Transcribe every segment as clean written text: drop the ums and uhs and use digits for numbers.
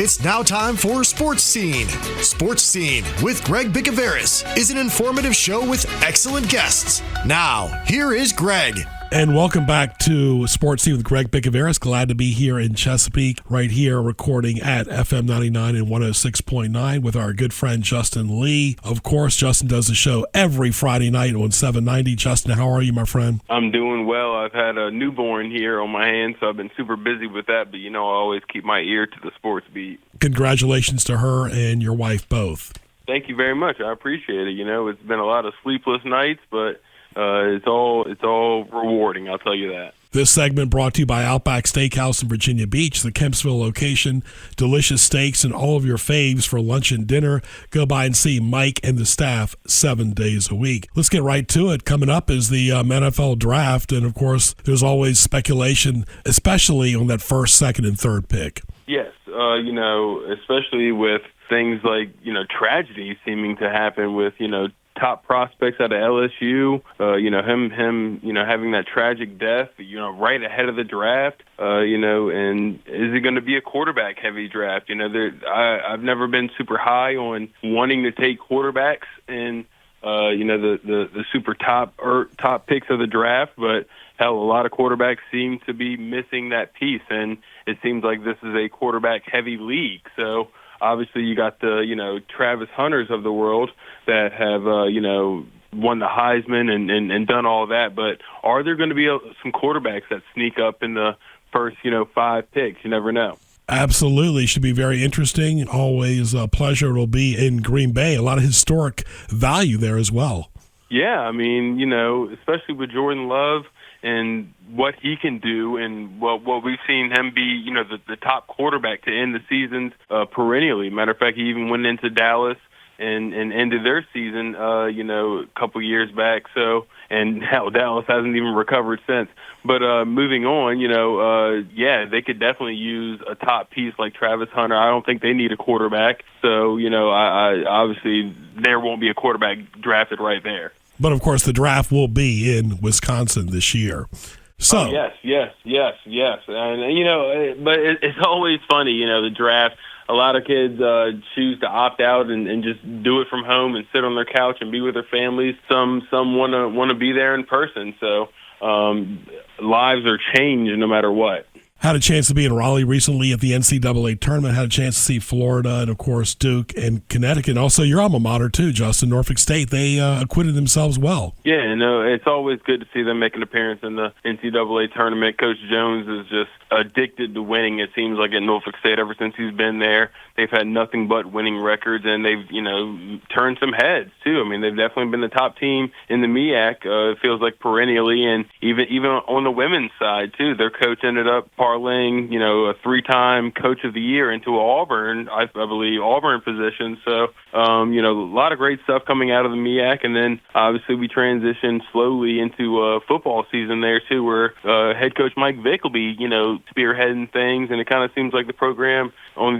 It's now time for Sports Scene. Sports Scene with Greg Bicouvaris is an informative show with excellent guests. Now, here is Greg. And welcome back to Sports Scene with Greg Bicouvaris. Glad to be here in Chesapeake, right here recording at FM 99 and 106.9 with our good friend Justin Lee. Of course, Justin does the show every Friday night on 790. Justin, how are you, my friend? I'm doing well. I've had a newborn here on my hands, so I've been super busy with that. But, I always keep my ear to the sports beat. Congratulations to her and your wife both. Thank you very much. I appreciate it. It's been a lot of sleepless nights, but it's all rewarding, I'll tell you that. This segment brought to you by Outback Steakhouse in Virginia Beach, the Kempsville location. Delicious steaks and all of your faves for lunch and dinner. Go by and see Mike and the staff 7 days a week. Let's get right to it. Coming up is the NFL draft, and of course, there's always speculation, especially on that first, second, and third pick. Yes, especially with things like, tragedy seeming to happen with, top prospects out of LSU, him, having that tragic death, right ahead of the draft, and is it going to be a quarterback-heavy draft? I've never been super high on wanting to take quarterbacks in, the super top picks of the draft, but hell, a lot of quarterbacks seem to be missing that piece, and it seems like this is a quarterback-heavy league, so obviously you got the, Travis Hunters of the world that have, won the Heisman and done all that. But are there going to be some quarterbacks that sneak up in the first, 5 picks? You never know. Absolutely. Should be very interesting. Always a pleasure. It'll be in Green Bay. A lot of historic value there as well. Yeah, especially with Jordan Love and what he can do, and what we've seen him be, the top quarterback to end the seasons perennially. Matter of fact, he even went into Dallas and ended their season, a couple years back. So, and hell, Dallas hasn't even recovered since. But moving on, they could definitely use a top piece like Travis Hunter. I don't think they need a quarterback. So, I obviously there won't be a quarterback drafted right there. But, of course, the draft will be in Wisconsin this year. So yes. And, but it's always funny, the draft. A lot of kids choose to opt out and just do it from home and sit on their couch and be with their families. Some want to be there in person. So lives are changed no matter what. Had a chance to be in Raleigh recently at the NCAA tournament. Had a chance to see Florida and, of course, Duke and Connecticut. Also, your alma mater, too, Justin, Norfolk State. They acquitted themselves well. Yeah, it's always good to see them make an appearance in the NCAA tournament. Coach Jones is just addicted to winning, it seems like, at Norfolk State ever since he's been there. They've had nothing but winning records, and they've, turned some heads, too. They've definitely been the top team in the MEAC, it feels like perennially, and even on the women's side, too. Their coach ended up parlaying, a 3-time Coach of the Year into Auburn, I believe, Auburn position. So, a lot of great stuff coming out of the MEAC, and then obviously we transitioned slowly into football season there, too, where head coach Mike Vick will be, spearheading things, and it kind of seems like the program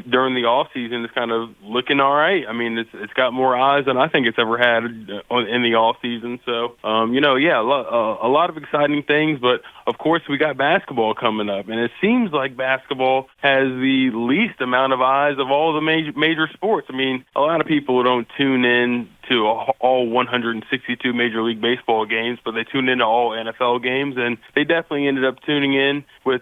during the off season is kind of looking all right. It's got more eyes than I think it's ever had in the off season. So, a lot of exciting things. But of course, we got basketball coming up, and it seems like basketball has the least amount of eyes of all the major sports. A lot of people don't tune in to all 162 Major League Baseball games, but they tune into all NFL games, and they definitely ended up tuning in with,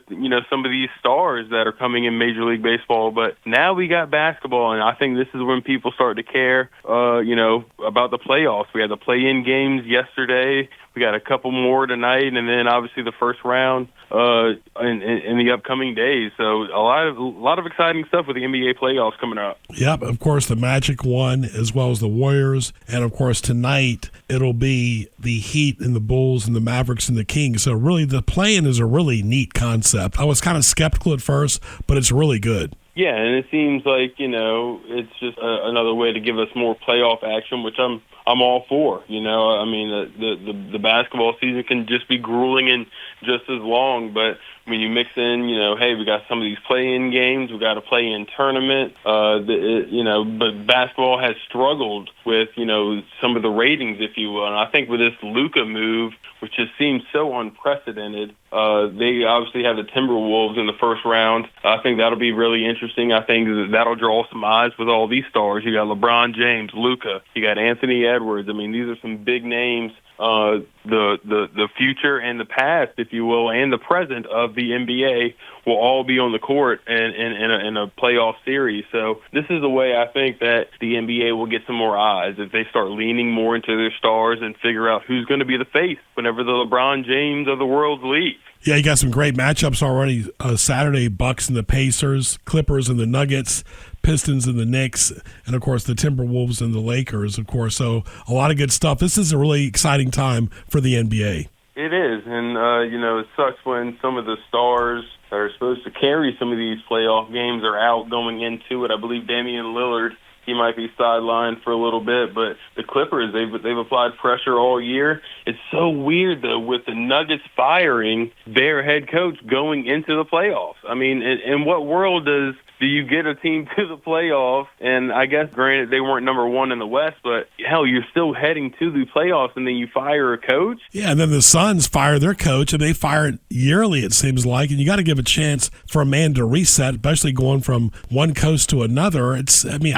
some of these stars that are coming in Major League Baseball. But now we got basketball, and I think this is when people start to care, about the playoffs. We had the play-in games yesterday. We got a couple more tonight, and then obviously the first round in the upcoming days. So a lot of exciting stuff with the NBA playoffs coming up. Yep, of course the Magic won as well as the Warriors, and of course tonight it'll be the Heat and the Bulls and the Mavericks and the Kings. So really the play-in is a really neat concept. I was kind of skeptical at first, but it's really good. Yeah, and it seems like, it's just another way to give us more playoff action, which I'm all for. The basketball season can just be grueling and just as long, but when you mix in, hey, we got some of these play-in games, we got a play-in tournament, but basketball has struggled with, some of the ratings, if you will. And I think with this Luka move, which just seems so unprecedented, they obviously have the Timberwolves in the first round. I think that'll be really interesting. I think that'll draw some eyes with all these stars. You got LeBron James, Luka, you got Anthony Edwards. I mean, these are some big names. The future and the past, if you will, and the present of the NBA will all be on the court in a playoff series. So this is the way I think that the NBA will get some more eyes if they start leaning more into their stars and figure out who's going to be the face whenever the LeBron James of the world leaves. Yeah, you got some great matchups already. Saturday, Bucks and the Pacers, Clippers and the Nuggets, Pistons and the Knicks, and, of course, the Timberwolves and the Lakers, of course. So a lot of good stuff. This is a really exciting time for the NBA. It is, and, it sucks when some of the stars that are supposed to carry some of these playoff games are out going into it. I believe Damian Lillard, he might be sidelined for a little bit, but the Clippers, they've applied pressure all year. It's so weird, though, with the Nuggets firing their head coach going into the playoffs. I mean, in what world do you get a team to the playoffs? And I guess, granted, they weren't number one in the West, but hell, you're still heading to the playoffs, and then you fire a coach? Yeah, and then the Suns fire their coach, and they fire it yearly, it seems like. And you got to give a chance for a man to reset, especially going from one coast to another. I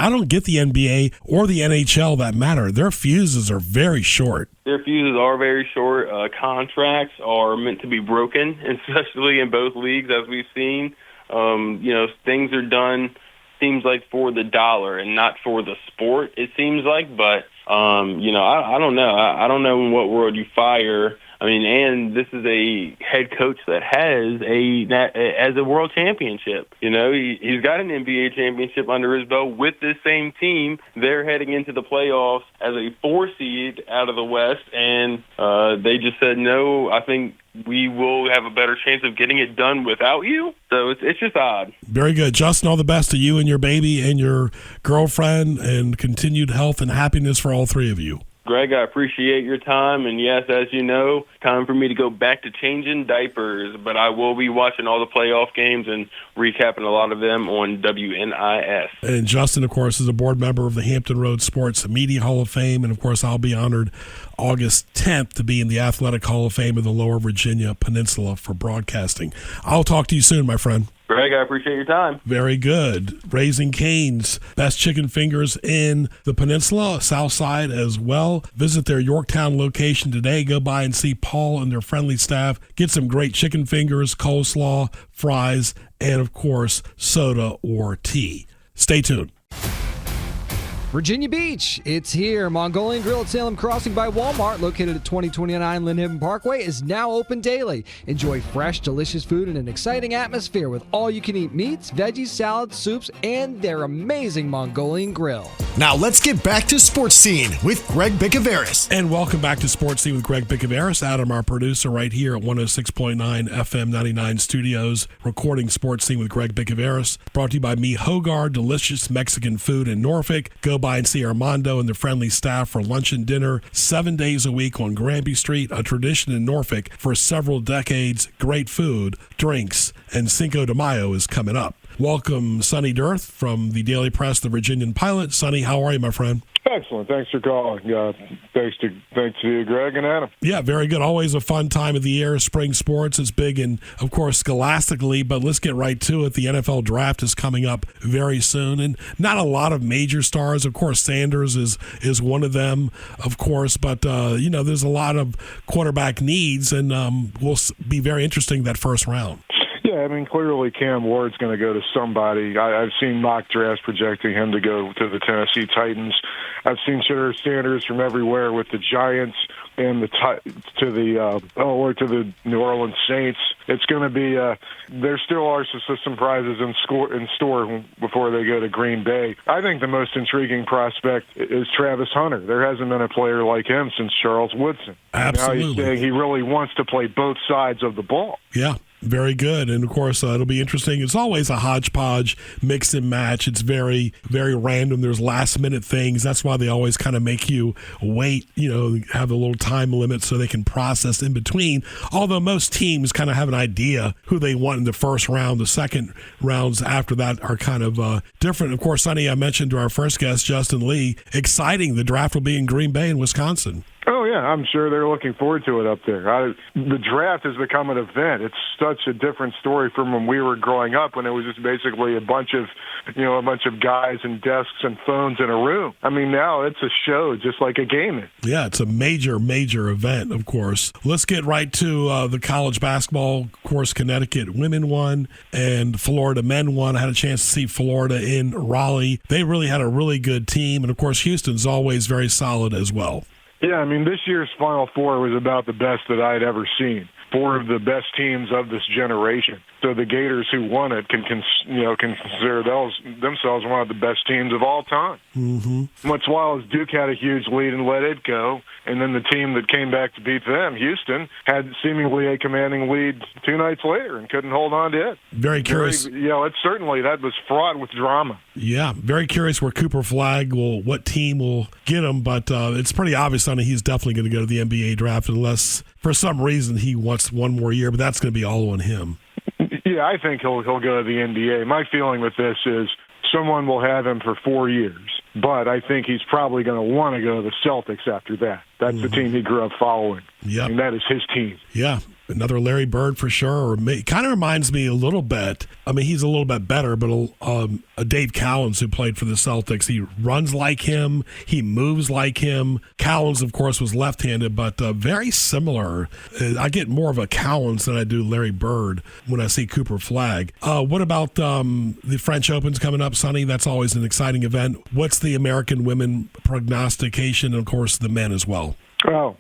don't get the NBA or the NHL that matter. Their fuses are very short. Their fuses are very short. Contracts are meant to be broken, especially in both leagues, as we've seen. Things are done, seems like, for the dollar and not for the sport, it seems like. But, I don't know. I don't know in what world you fire. I mean, and this is a head coach that has a world championship. He's got an NBA championship under his belt with this same team. They're heading into the playoffs as a 4 seed out of the West, and they just said, no, I think we will have a better chance of getting it done without you. So it's just odd. Very good. Justin, all the best to you and your baby and your girlfriend, and continued health and happiness for all three of you. Greg, I appreciate your time, and yes, as you know, time for me to go back to changing diapers, but I will be watching all the playoff games and recapping a lot of them on WNIS. And Justin, of course, is a board member of the Hampton Road Sports Media Hall of Fame, and, of course, I'll be honored August 10th to be in the Athletic Hall of Fame of the Lower Virginia Peninsula for broadcasting. I'll talk to you soon, my friend. Greg, I appreciate your time. Very good. Raising Cane's, best chicken fingers in the Peninsula, South Side as well. Visit their Yorktown location today. Go by and see Paul and their friendly staff. Get some great chicken fingers, coleslaw, fries, and, of course, soda or tea. Stay tuned. Virginia Beach, it's here. Mongolian Grill at Salem Crossing by Walmart, located at 2029 Lynn Haven Parkway, is now open daily. Enjoy fresh, delicious food in an exciting atmosphere with all-you-can-eat meats, veggies, salads, soups, and their amazing Mongolian Grill. Now let's get back to Sports Scene with Greg Bicouvaris. And welcome back to Sports Scene with Greg Bicouvaris. Adam, our producer, right here at 106.9 FM 99 Studios, recording Sports Scene with Greg Bicouvaris. Brought to you by Mi Hogar, delicious Mexican food in Norfolk. Go by and see Armando and the friendly staff for lunch and dinner 7 days a week on Granby Street, a tradition in Norfolk for several decades. Great food, drinks, and Cinco de Mayo is coming up. Welcome, Sonny Dearth from the Daily Press, the Virginian Pilot. Sonny, how are you, my friend? Excellent. Thanks for calling. Thanks to you, Greg and Adam. Yeah, very good. Always a fun time of the year. Spring sports is big, and of course, scholastically. But let's get right to it. The NFL draft is coming up very soon, and not a lot of major stars. Of course, Sanders is one of them, of course. But there's a lot of quarterback needs, and will be very interesting that first round. Yeah, clearly Cam Ward's going to go to somebody. I've seen mock drafts projecting him to go to the Tennessee Titans. I've seen Shedeur Sanders from everywhere with the Giants and to the New Orleans Saints. It's going to be there still are some prizes in store before they go to Green Bay. I think the most intriguing prospect is Travis Hunter. There hasn't been a player like him since Charles Woodson. Absolutely. Now he's saying he really wants to play both sides of the ball. Yeah. Very good. And, of course, it'll be interesting. It's always a hodgepodge, mix and match. It's very, very random. There's last-minute things. That's why they always kind of make you wait, have a little time limit so they can process in between. Although most teams kind of have an idea who they want in the first round. The second rounds after that are kind of different. Of course, Sonny, I mentioned to our first guest, Justin Lee, exciting. The draft will be in Green Bay in Wisconsin. Oh, yeah, I'm sure they're looking forward to it up there. The draft has become an event. It's such a different story from when we were growing up, when it was just basically a bunch of guys and desks and phones in a room. I mean, now it's a show, just like a game is. Yeah, it's a major, major event, of course. Let's get right to the college basketball. Of course, Connecticut women won and Florida men won. I had a chance to see Florida in Raleigh. They really had a really good team. And, of course, Houston's always very solid as well. Yeah, I mean, this year's Final Four was about the best that I'd ever seen. 4 of the best teams of this generation. So the Gators who won it can consider themselves one of the best teams of all time. Mm-hmm. What's wild is Duke had a huge lead and let it go, and then the team that came back to beat them, Houston, had seemingly a commanding lead 2 nights later and couldn't hold on to it. Very curious. That was fraught with drama. Yeah, very curious where Cooper Flagg what team will get him, but it's pretty obvious on he's definitely going to go to the NBA draft unless for some reason he wants one more year, but that's going to be all on him. Yeah, I think he'll go to the NBA. My feeling with this is someone will have him for 4 years, but I think he's probably going to want to go to the Celtics after that. That's the team he grew up following. Yeah, and that is his team. Yeah. Another Larry Bird for sure. Kind of reminds me a little bit. I mean, he's a little bit better, but a Dave Cowens who played for the Celtics. He runs like him. He moves like him. Cowens, of course, was left-handed, but very similar. I get more of a Cowens than I do Larry Bird when I see Cooper Flagg. What about the French Open's coming up, Sonny? That's always an exciting event. What's the American women prognostication, and, of course, the men as well? Well,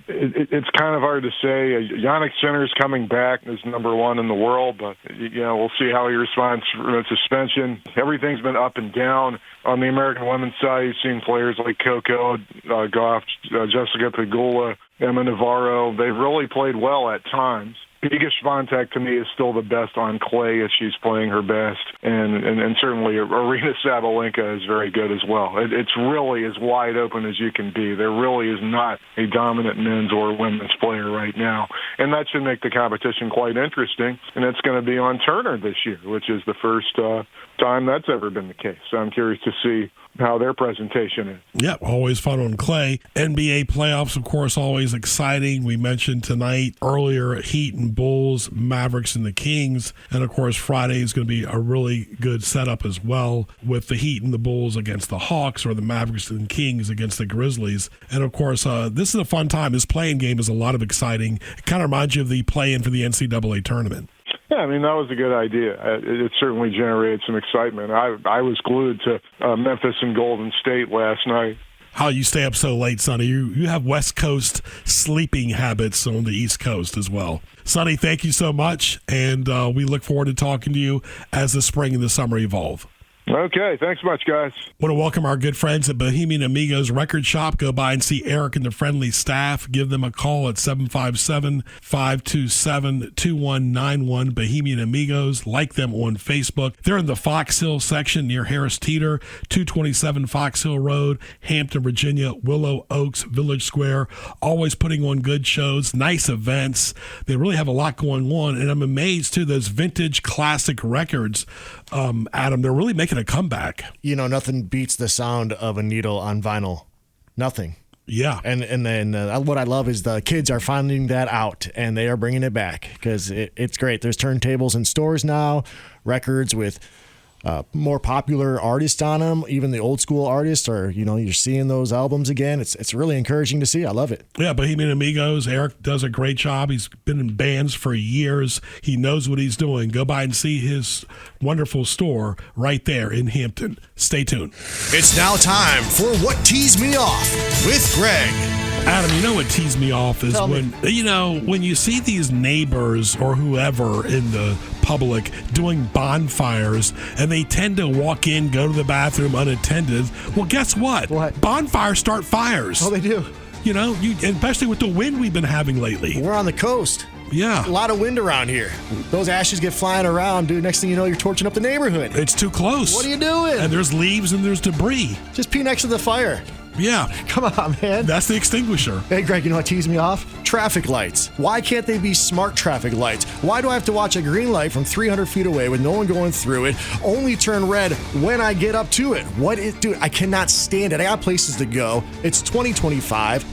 it's kind of hard to say. Yannick Sinner's coming back as number 1 in the world, but we'll see how he responds from suspension. Everything's been up and down on the American women's side. You've seen players like Coco Gauff, Jessica Pegula, Emma Navarro. They've really played well at times. Iga Swiatek, to me, is still the best on clay as she's playing her best. And certainly Aryna Sabalenka is very good as well. It's really as wide open as you can be. There really is not a dominant men's or women's player right now. And that should make the competition quite interesting. And it's going to be on Turner this year, which is the first time that's ever been the case. So I'm curious to see how their presentation is. Yeah, always fun on clay. NBA playoffs, of course, always exciting. We mentioned tonight earlier Heat and Bulls, Mavericks and the Kings. And, of course, Friday is going to be a really good setup as well with the Heat and the Bulls against the Hawks or the Mavericks and Kings against the Grizzlies. And, of course, this is a fun time. This play-in game is a lot of exciting. It kind of reminds you of the play-in for the NCAA tournament. Yeah, I mean, that was a good idea. It certainly generated some excitement. I was glued to Memphis and Golden State last night. How you stay up so late, Sonny. You have West Coast sleeping habits on the East Coast as well. Sonny, thank you so much, and we look forward to talking to you as the spring and the summer evolve. Okay, thanks much, guys. Want to welcome our good friends at Bohemian Amigos Record Shop. Go by and see Eric and the friendly staff. Give them a call at 757-527-2191. Bohemian Amigos. Like them on Facebook. They're in the Fox Hill section near Harris Teeter, 227 Fox Hill Road, Hampton, Virginia, Willow Oaks, Village Square. Always putting on good shows, nice events. They really have a lot going on, and I'm amazed, too, those vintage classic records, Adam, they're really making a comeback. Nothing beats the sound of a needle on vinyl. Nothing. Yeah. And then what I love is the kids are finding that out, and they are bringing it back because it's great. There's turntables in stores now, records with more popular artists on them. Even the old school artists are, you're seeing those albums again. It's really encouraging to see. I love it. Yeah, Bohemian Amigos. Eric does a great job. He's been in bands for years. He knows what he's doing. Go by and see his wonderful store right there in Hampton. Stay tuned. It's now time for What Teased Me Off with Greg. Adam, you know what teased me off is when you see these neighbors or whoever in the public doing bonfires and they tend to walk in, go to the bathroom unattended. Well, guess what? What? Bonfires start fires. Oh, they do. Especially with the wind we've been having lately. We're on the coast. Yeah. A lot of wind around here. Those ashes get flying around, dude. Next thing you know, you're torching up the neighborhood. It's too close. What are you doing? And there's leaves and there's debris. Just pee next to the fire. Yeah. Come on, man. That's the extinguisher. Hey, Greg, you know what teased me off? Traffic lights. Why can't they be smart traffic lights? Why do I have to watch a green light from 300 feet away with no one going through it, only turn red when I get up to it? Dude, I cannot stand it. I got places to go. It's 2025.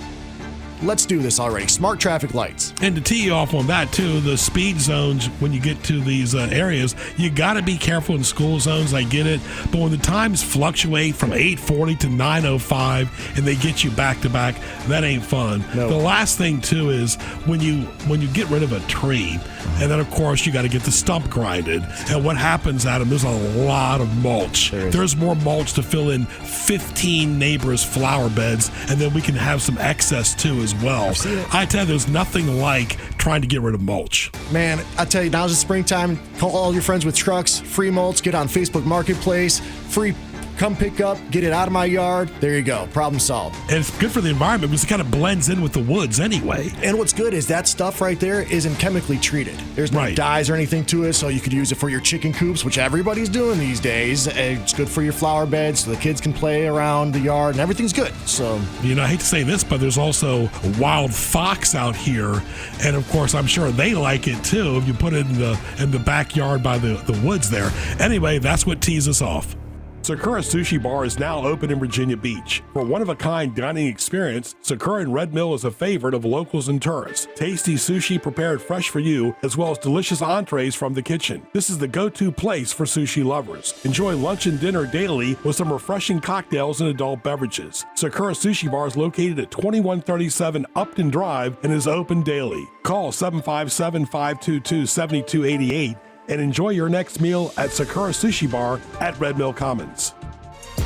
Let's do this already. Smart traffic lights. And to tee you off on that, too, the speed zones, when you get to these areas, you got to be careful in school zones. I get it. But when the times fluctuate from 8:40 to 9:05 and they get you back to back, that ain't fun. No. The last thing, too, is when you get rid of a tree, and then, of course, you got to get the stump grinded. And what happens, Adam, there's a lot of mulch. There's more mulch to fill in 15 neighbors' flower beds, and then we can have some excess, too, as well. I've seen it. I tell you, there's nothing like trying to get rid of mulch. Man, I tell you, now's the springtime. Call all your friends with trucks, free mulch, get on Facebook Marketplace, free. Come pick up, get it out of my yard. There you go. Problem solved. And it's good for the environment because it kind of blends in with the woods anyway. And what's good is that stuff right there isn't chemically treated. There's no dyes or anything to it, so you could use it for your chicken coops, which everybody's doing these days. It's good for your flower beds so the kids can play around the yard, and everything's good. So, you know, I hate to say this, but there's also wild fox out here, and of course, I'm sure they like it too if you put it in the backyard by the woods there. Anyway, that's what tees us off. Sakura Sushi Bar is now open in Virginia Beach. For a one-of-a-kind dining experience, Sakura in Red Mill is a favorite of locals and tourists. Tasty sushi prepared fresh for you, as well as delicious entrees from the kitchen. This is the go-to place for sushi lovers. Enjoy lunch and dinner daily with some refreshing cocktails and adult beverages. Sakura Sushi Bar is located at 2137 Upton Drive and is open daily. Call 757-522-7288 and enjoy your next meal at Sakura Sushi Bar at Red Mill Commons.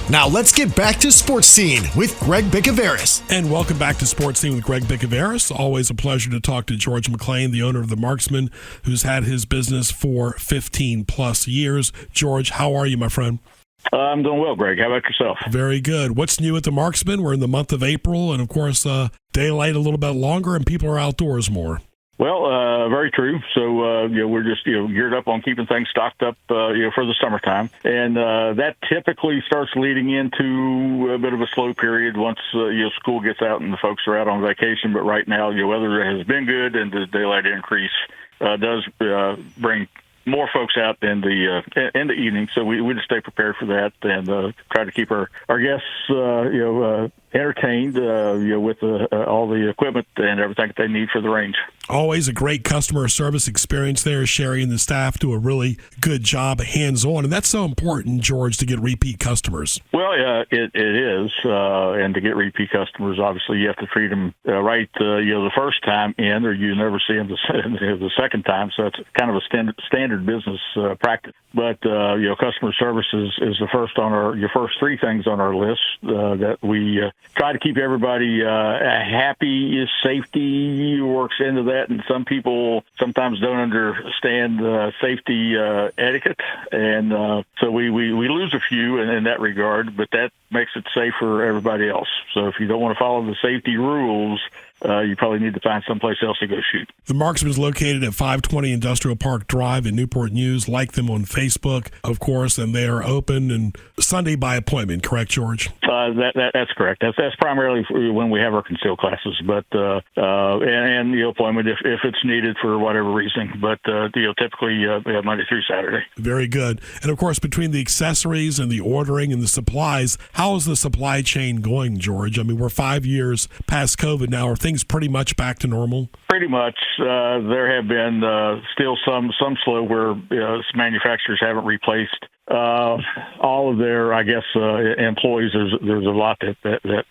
Now let's get back to Sports Scene with Greg Bicouvaris. And welcome back to Sports Scene with Greg Bicouvaris. Always a pleasure to talk to George McClain, the owner of the Marksman, who's had his business for 15 plus years. George, how are you, my friend? I'm doing well, Greg. How about yourself? Very good. What's new at the Marksman? We're in the month of April, and of course, daylight a little bit longer, and people are outdoors more. Well, very true. So, we're just, geared up on keeping things stocked up, for the summertime. And that typically starts leading into a bit of a slow period once, school gets out and the folks are out on vacation. But right now, weather has been good, and the daylight increase does bring more folks out in the evening. So we just stay prepared for that and try to keep our guests, entertained, with all the equipment and everything that they need for the range. Always a great customer service experience there. Sherry and the staff do a really good job hands-on, and that's so important, George, to get repeat customers. Well, it is, and to get repeat customers, obviously you have to treat them right, the first time in, or you never see them the second time. So it's kind of a standard business practice. But customer service is the first on your first three things on our list that we try to keep everybody happy. Safety works into that, and some people sometimes don't understand safety etiquette, and so we lose a few in that regard. But that makes it safe for everybody else. So if you don't want to follow the safety rules, you probably need to find someplace else to go shoot. The Marksman is located at 520 Industrial Park Drive in Newport News. Like them on Facebook, of course, and they are open and Sunday by appointment. Correct, George? That's correct. That's primarily when we have our concealed classes, but and the appointment if it's needed for whatever reason. But typically Monday through Saturday. Very good. And of course, between the accessories and the ordering and the supplies, how is the supply chain going, George? I mean, we're 5 years past COVID now. Are things pretty much back to normal? Pretty much. There have been still some slow where manufacturers haven't replaced all of their, employees. There's a lot that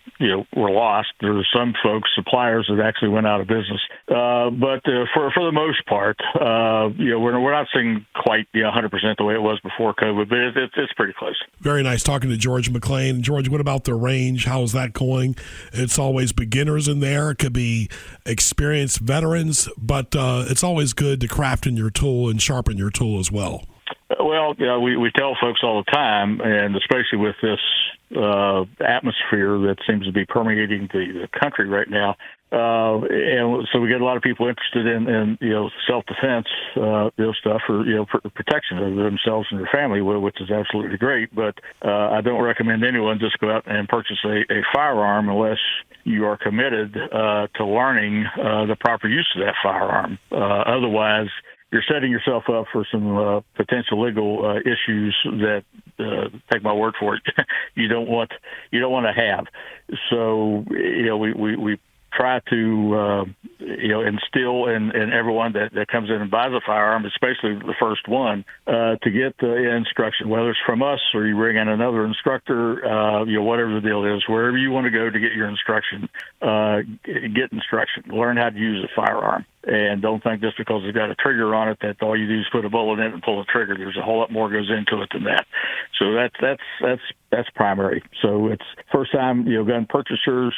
were lost. There's some folks, suppliers that actually went out of business. But for the most part, we're not seeing quite 100% the way it was before COVID, but it's pretty close. Very nice talking to George McClain. George, what about the range? How is that going? It's always beginners in there. It could be experienced veterans, but it's always good to craft in your tool and sharpen your tool as well. Well, we tell folks all the time, and especially with this atmosphere that seems to be permeating the country right now. And so we get a lot of people interested in self-defense, stuff for protection of themselves and their family, which is absolutely great. But I don't recommend anyone just go out and purchase a firearm unless you are committed to learning the proper use of that firearm. Otherwise, you're setting yourself up for some potential legal issues that, take my word for it, you don't want to have. So we try to instill in everyone that comes in and buys a firearm, especially the first one, to get the instruction, whether it's from us or you bring in another instructor, whatever the deal is, wherever you want to go to get your instruction, get instruction, learn how to use a firearm. And don't think just because it's got a trigger on it that all you do is put a bullet in it and pull the trigger. There's a whole lot more goes into it than that. So that's primary. So it's first time gun purchasers.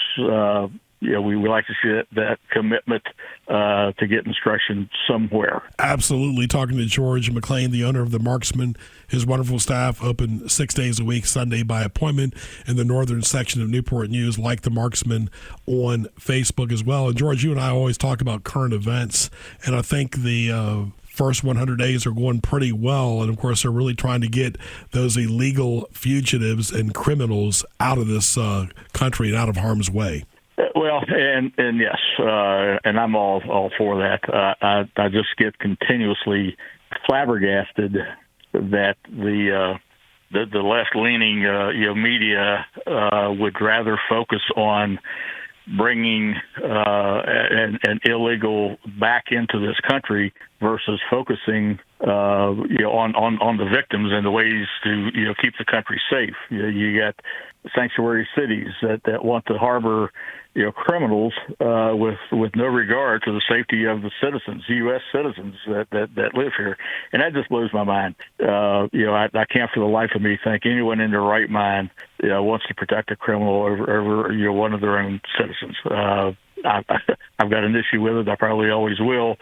We like to see that commitment to get instruction somewhere. Absolutely. Talking to George McClain, the owner of the Marksman, his wonderful staff, open 6 days a week, Sunday by appointment in the northern section of Newport News, like the Marksman on Facebook as well. And George, you and I always talk about current events, and I think the first 100 days are going pretty well. And, of course, they're really trying to get those illegal fugitives and criminals out of this country and out of harm's way. Well, and yes, and I'm all for that. I just get continuously flabbergasted that the left-leaning media would rather focus on bringing an illegal back into this country versus focusing on the victims and the ways to keep the country safe. You got sanctuary cities that want to harbor criminals with no regard to the safety of the citizens, U.S. citizens that live here, and that just blows my mind. I can't for the life of me think anyone in their right mind wants to protect a criminal over one of their own citizens. I've got an issue with it. I probably always will.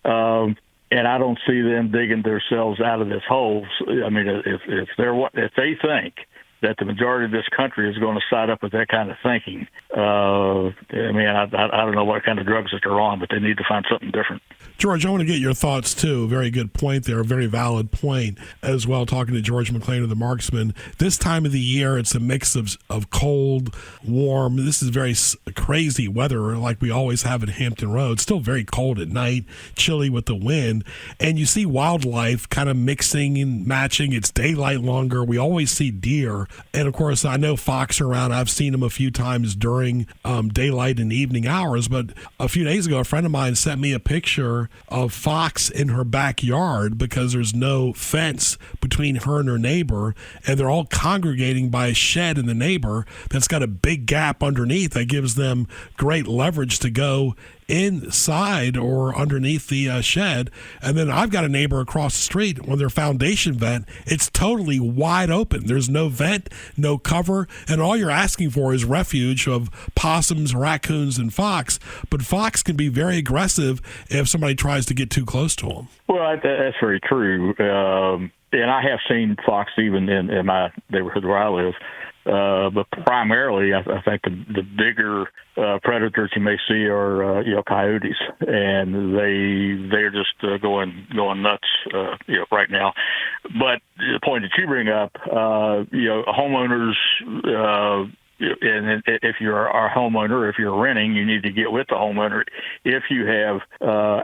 And I don't see them digging themselves out of this hole. I mean, if they think that the majority of this country is going to side up with that kind of thinking, I don't know what kind of drugs that they're on, but they need to find something different. George, I want to get your thoughts, too. Very good point there, a very valid point as well, talking to George McClain of the Marksman. This time of the year, it's a mix of cold, warm. This is very crazy weather like we always have at Hampton Road. Still very cold at night, chilly with the wind. And you see wildlife kind of mixing and matching. It's daylight longer. We always see deer. And, of course, I know fox are around. I've seen them a few times during daylight and evening hours. But a few days ago, a friend of mine sent me a picture of fox in her backyard because there's no fence between her and her neighbor, and they're all congregating by a shed in the neighbor that's got a big gap underneath that gives them great leverage to go inside or underneath the shed. And then I've got a neighbor across the street, when their foundation vent, it's totally wide open. There's no vent, no cover, and all you're asking for is refuge of possums, raccoons, and fox. But fox can be very aggressive if somebody tries to get too close to them. Well, that's very true. And I have seen fox even in my neighborhood where I live. But primarily, I think the bigger predators you may see are coyotes, and they're just going nuts right now. But the point that you bring up, homeowners. And if you're a homeowner, if you're renting, you need to get with the homeowner. If you have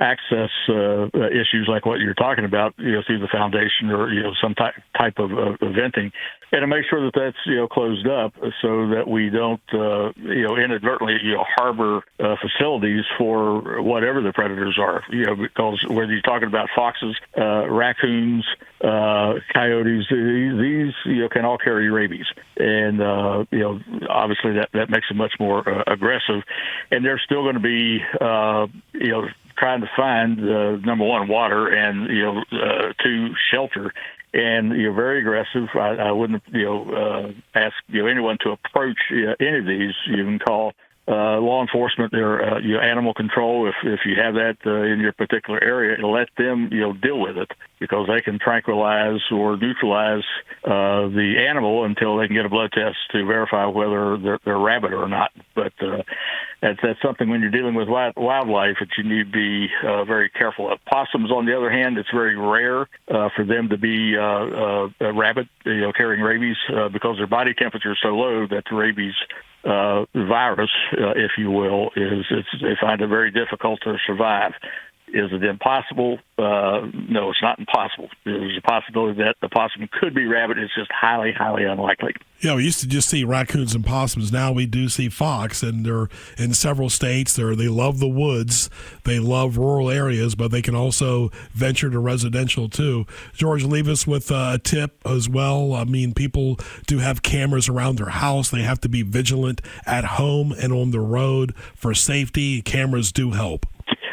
access issues like what you're talking about, through the foundation or some type of venting, and to make sure that that's closed up so that we don't inadvertently harbor facilities for whatever the predators are. Because whether you're talking about foxes, raccoons, coyotes, these can all carry rabies, and obviously that makes it much more aggressive. And they're still going to be trying to find number one, water, and two, shelter. And very aggressive. I wouldn't ask anyone to approach any of these. You can call law enforcement or animal control, if you have that in your particular area, and let them deal with it, because they can tranquilize or neutralize the animal until they can get a blood test to verify whether they're rabid or not. But that's something when you're dealing with wildlife that you need to be very careful of. Possums, on the other hand, it's very rare for them to be rabid, carrying rabies, because their body temperature is so low that the rabies virus, if you will, they find it very difficult to survive. Is it impossible? No, it's not impossible. There's a possibility that the possum could be rabid. It's just highly, highly unlikely. Yeah, we used to just see raccoons and possums. Now we do see fox, and they're in several states. They love the woods. They love rural areas, but they can also venture to residential too. George, leave us with a tip as well. I mean, people do have cameras around their house. They have to be vigilant at home and on the road for safety. Cameras do help.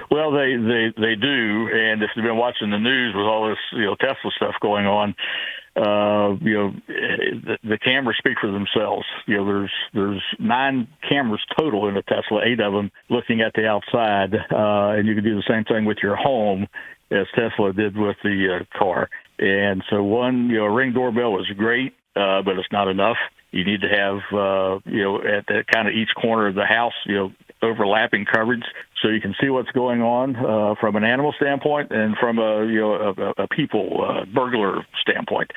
Well, they do, and if you've been watching the news with all this Tesla stuff going on, the cameras speak for themselves. There's 9 cameras total in the Tesla, 8 of them looking at the outside, and you can do the same thing with your home as Tesla did with the car. And so a Ring doorbell is great, but it's not enough. You need to have at the kind of each corner of the house, overlapping coverage, so you can see what's going on from an animal standpoint and from a people burglar standpoint.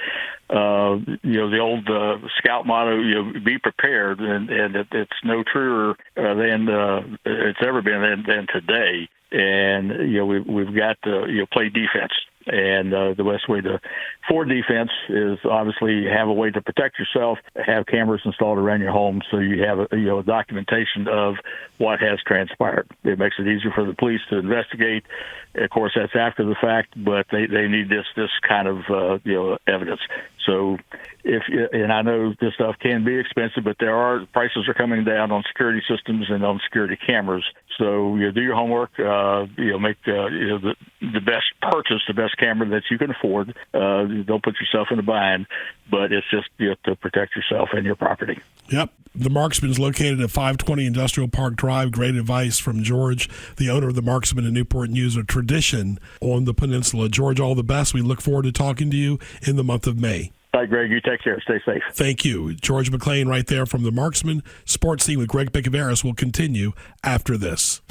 The old Scout motto, be prepared, and it's no truer than it's ever been than today. And we've got to play defense. And the best way for defense is obviously have a way to protect yourself, have cameras installed around your home so you have a documentation of what has transpired. It makes it easier for the police to investigate. Of course, that's after the fact, but they need this kind of evidence. So and I know this stuff can be expensive, but prices are coming down on security systems and on security cameras. So do your homework, make the best purchase, the best camera that you can afford. Don't put yourself in a bind, but it's just to protect yourself and your property. Yep. The Marksman is located at 520 Industrial Park Drive. Great advice from George, the owner of the Marksman in Newport News, a tradition on the Peninsula. George, all the best. We look forward to talking to you in the month of May. All right, Greg, you take care. Stay safe. Thank you. George McClain right there from the Marksman. Sports Scene with Greg Bicouvaris will continue after this.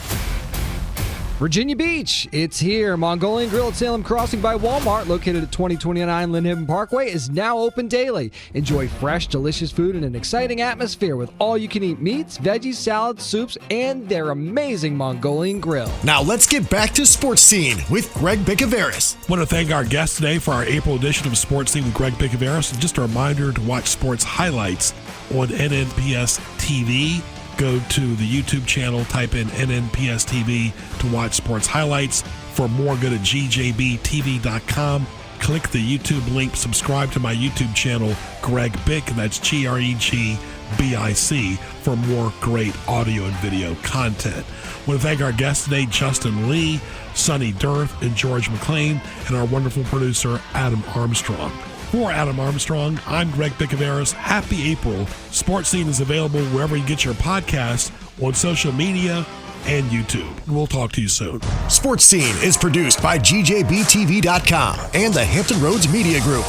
Virginia Beach, it's here. Mongolian Grill at Salem Crossing by Walmart, located at 2029 Lynn Parkway, is now open daily. Enjoy fresh, delicious food in an exciting atmosphere with all-you-can-eat meats, veggies, salads, soups, and their amazing Mongolian Grill. Now let's get back to Sports Scene with Greg Bicouvaris. I want to thank our guest today for our April edition of Sports Scene with Greg Bicouvaris. And just a reminder to watch sports highlights on NNPS TV. Go to the YouTube channel, type in NNPS TV to watch sports highlights. For more, go to gjbtv.com. Click the YouTube link. Subscribe to my YouTube channel, Greg Bick. That's GregBic, for more great audio and video content. I want to thank our guests today, Justin Lee, Sonny Dearth, and George McClain, and our wonderful producer, Adam Armstrong. For Adam Armstrong, I'm Greg Bicouvaris. Happy April. Sports Scene is available wherever you get your podcasts, on social media, and YouTube. We'll talk to you soon. Sports Scene is produced by gjbtv.com and the Hampton Roads Media Group.